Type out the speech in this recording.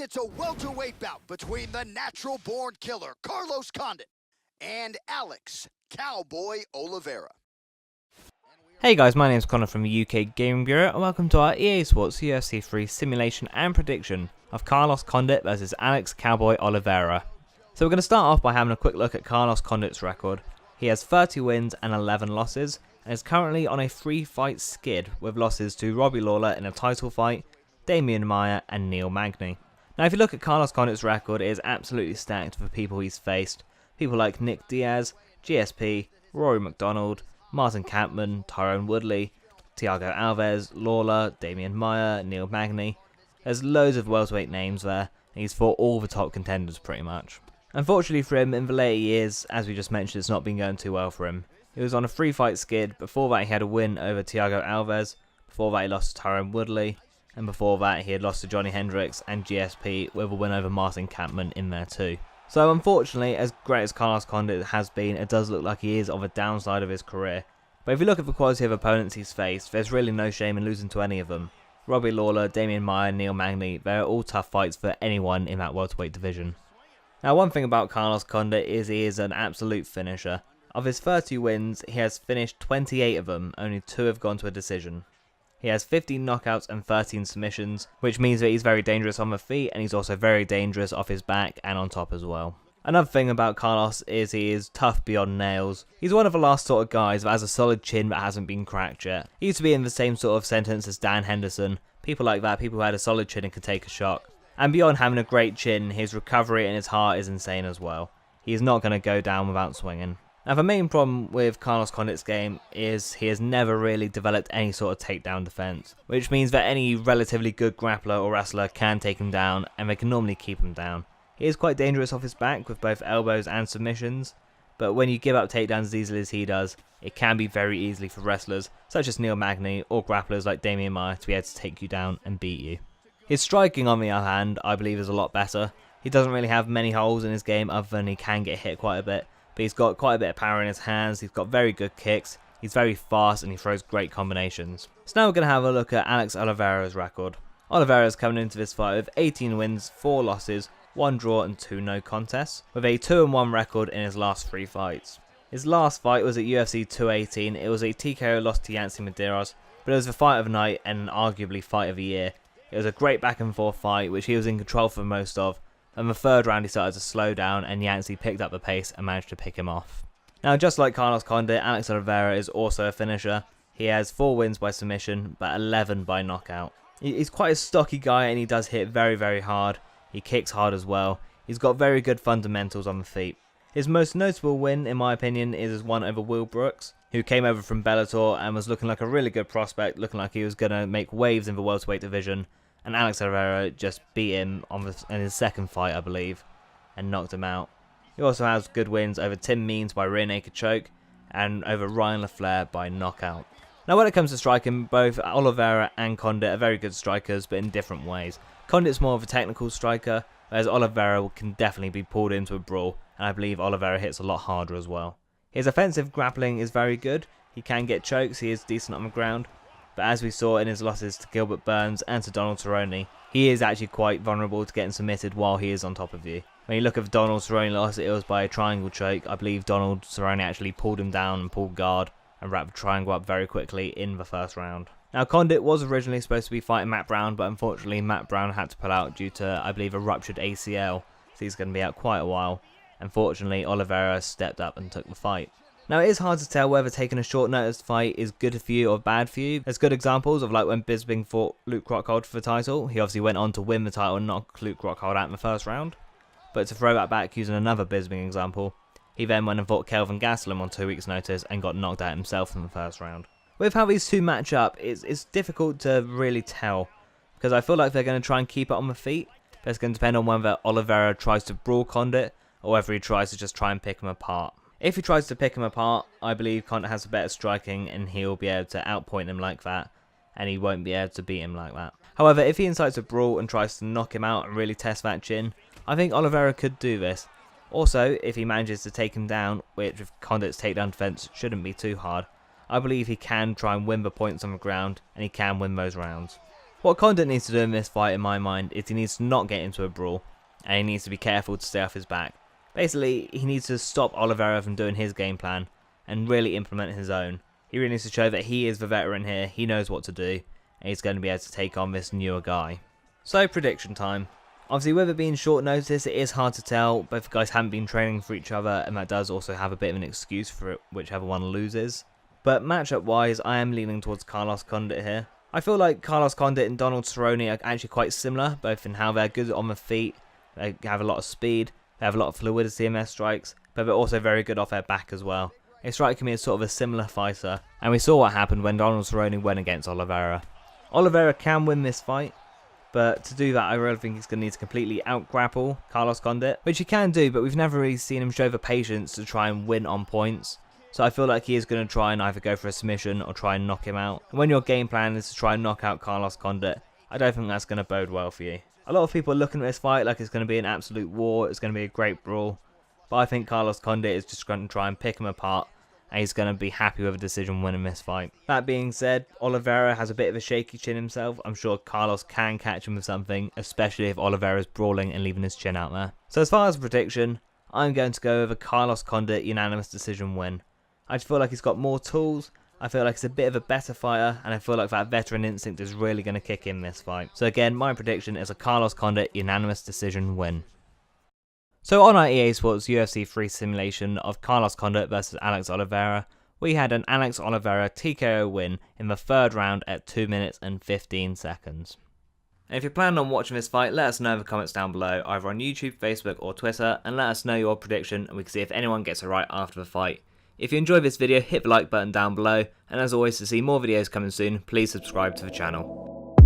it's a welterweight bout between the natural-born killer Carlos Condit and Alex Cowboy Oliveira. Hey guys, my name is Connor from the UK Gaming Bureau and welcome to our EA Sports UFC 3 simulation and prediction of Carlos Condit versus Alex Cowboy Oliveira. So we're going to start off by having a quick look at Carlos Condit's record. He has 30 wins and 11 losses and is currently on a 3-fight skid with losses to Robbie Lawler in a title fight, Demian Maia and Neil Magny. Now if you look at Carlos Condit's record, it is absolutely stacked for people he's faced. People like Nick Diaz, GSP, Rory McDonald, Martin Kampmann, Tyrone Woodley, Thiago Alves, Lawler, Demian Maia, Neil Magny. There's loads of welterweight names there, and he's fought all the top contenders pretty much. Unfortunately for him, in the later years, as we just mentioned, it's not been going too well for him. He was on a 3-fight skid. Before that he had a win over Thiago Alves, before that he lost to Tyrone Woodley, and before that he had lost to Johnny Hendricks and GSP with a win over Martin Kampmann in there too. So unfortunately, as great as Carlos Condit has been, it does look like he is on the downside of his career. But if you look at the quality of opponents he's faced, there's really no shame in losing to any of them. Robbie Lawler, Demian Maia, Neil Magny, they're all tough fights for anyone in that welterweight division. Now one thing about Carlos Condit is he is an absolute finisher. Of his 30 wins, he has finished 28 of them, only 2 have gone to a decision. He has 15 knockouts and 13 submissions, which means that he's very dangerous on the feet and he's also very dangerous off his back and on top as well. Another thing about Carlos is he is tough beyond nails. He's one of the last sort of guys that has a solid chin that hasn't been cracked yet. He used to be in the same sort of sentence as Dan Henderson. People like that, people who had a solid chin and could take a shock. And beyond having a great chin, his recovery and his heart is insane as well. He's not going to go down without swinging. Now the main problem with Carlos Condit's game is he has never really developed any sort of takedown defense, which means that any relatively good grappler or wrestler can take him down and they can normally keep him down. He is quite dangerous off his back with both elbows and submissions, but when you give up takedowns as easily as he does, it can be very easily for wrestlers such as Neil Magny or grapplers like Demian Maia to be able to take you down and beat you. His striking on the other hand, I believe is a lot better. He doesn't really have many holes in his game other than he can get hit quite a bit. But he's got quite a bit of power in his hands, he's got very good kicks, he's very fast and he throws great combinations. So now we're going to have a look at Alex Oliveira's record. Oliveira is coming into this fight with 18 wins, 4 losses, 1 draw and 2 no contests, with a 2-1 record in his last 3 fights. His last fight was at UFC 218, it was a TKO loss to Yancy Medeiros, but it was the fight of the night and arguably fight of the year. It was a great back and forth fight which he was in control for most of. And the third round he started to slow down and Yancy picked up the pace and managed to pick him off. Now just like Carlos Condit, Alex Oliveira is also a finisher. He has 4 wins by submission but 11 by knockout. He's quite a stocky guy and he does hit very hard. He kicks hard as well. He's got very good fundamentals on the feet. His most notable win in my opinion is his one over Will Brooks, who came over from Bellator and was looking like a really good prospect, looking like he was going to make waves in the welterweight division. And Alex Oliveira just beat him in his second fight, I believe, and knocked him out. He also has good wins over Tim Means by rear naked choke and over Ryan LaFleur by knockout. Now when it comes to striking, both Oliveira and Condit are very good strikers, but in different ways. Condit's more of a technical striker, whereas Oliveira can definitely be pulled into a brawl, and I believe Oliveira hits a lot harder as well. His offensive grappling is very good. He can get chokes, he is decent on the ground. But as we saw in his losses to Gilbert Burns and to Donald Cerrone, he is actually quite vulnerable to getting submitted while he is on top of you. When you look at the Donald Cerrone loss, it was by a triangle choke. I believe Donald Cerrone actually pulled him down and pulled guard and wrapped the triangle up very quickly in the first round. Now Condit was originally supposed to be fighting Matt Brown, but unfortunately Matt Brown had to pull out due to, I believe, a ruptured ACL. So he's going to be out quite a while. Unfortunately, Oliveira stepped up and took the fight. Now it is hard to tell whether taking a short notice fight is good for you or bad for you. There's good examples of like when Bisping fought Luke Rockhold for the title. He obviously went on to win the title and knock Luke Rockhold out in the first round. But to throw that back using another Bisping example, he then went and fought Kelvin Gastelum on 2 weeks notice and got knocked out himself in the first round. With how these two match up, it's difficult to really tell. Because I feel like they're going to try and keep it on the feet. But it's going to depend on whether Oliveira tries to brawl Condit or whether he tries to just try and pick him apart. If he tries to pick him apart, I believe Condit has a better striking and he'll be able to outpoint him like that, and he won't be able to beat him like that. However, if he incites a brawl and tries to knock him out and really test that chin, I think Oliveira could do this. Also, if he manages to take him down, which with Condit's takedown defense shouldn't be too hard, I believe he can try and win the points on the ground and he can win those rounds. What Condit needs to do in this fight, in my mind, is he needs to not get into a brawl, and he needs to be careful to stay off his back. Basically, he needs to stop Oliveira from doing his game plan, and really implement his own. He really needs to show that he is the veteran here, he knows what to do, and he's going to be able to take on this newer guy. So, prediction time. Obviously, with it being short notice, it is hard to tell. Both guys haven't been training for each other, and that does also have a bit of an excuse for it, whichever one loses. But matchup-wise, I am leaning towards Carlos Condit here. I feel like Carlos Condit and Donald Cerrone are actually quite similar, both in how they're good on the feet, they have a lot of speed, they have a lot of fluidity in their strikes, but they're also very good off their back as well. They strike me as sort of a similar fighter, and we saw what happened when Donald Cerrone went against Oliveira. Oliveira can win this fight, but to do that I really think he's going to need to completely out-grapple Carlos Condit, which he can do, but we've never really seen him show the patience to try and win on points. So I feel like he is going to try and either go for a submission or try and knock him out. And when your game plan is to try and knock out Carlos Condit, I don't think that's going to bode well for you. A lot of people are looking at this fight like it's going to be an absolute war, it's going to be a great brawl. But I think Carlos Condit is just going to try and pick him apart, and he's going to be happy with a decision winning this fight. That being said, Oliveira has a bit of a shaky chin himself. I'm sure Carlos can catch him with something, especially if Oliveira is brawling and leaving his chin out there. So as far as prediction, I'm going to go with a Carlos Condit unanimous decision win. I just feel like he's got more tools, I feel like he's a bit of a better fighter, and I feel like that veteran instinct is really going to kick in this fight. So again, my prediction is a Carlos Condit unanimous decision win. So on our EA Sports UFC 3 simulation of Carlos Condit versus Alex Oliveira, we had an Alex Oliveira TKO win in the third round at 2 minutes and 15 seconds. And if you're planning on watching this fight, let us know in the comments down below, either on YouTube, Facebook or Twitter, and let us know your prediction and we can see if anyone gets it right after the fight. If you enjoyed this video, hit the like button down below, and as always, to see more videos coming soon, please subscribe to the channel.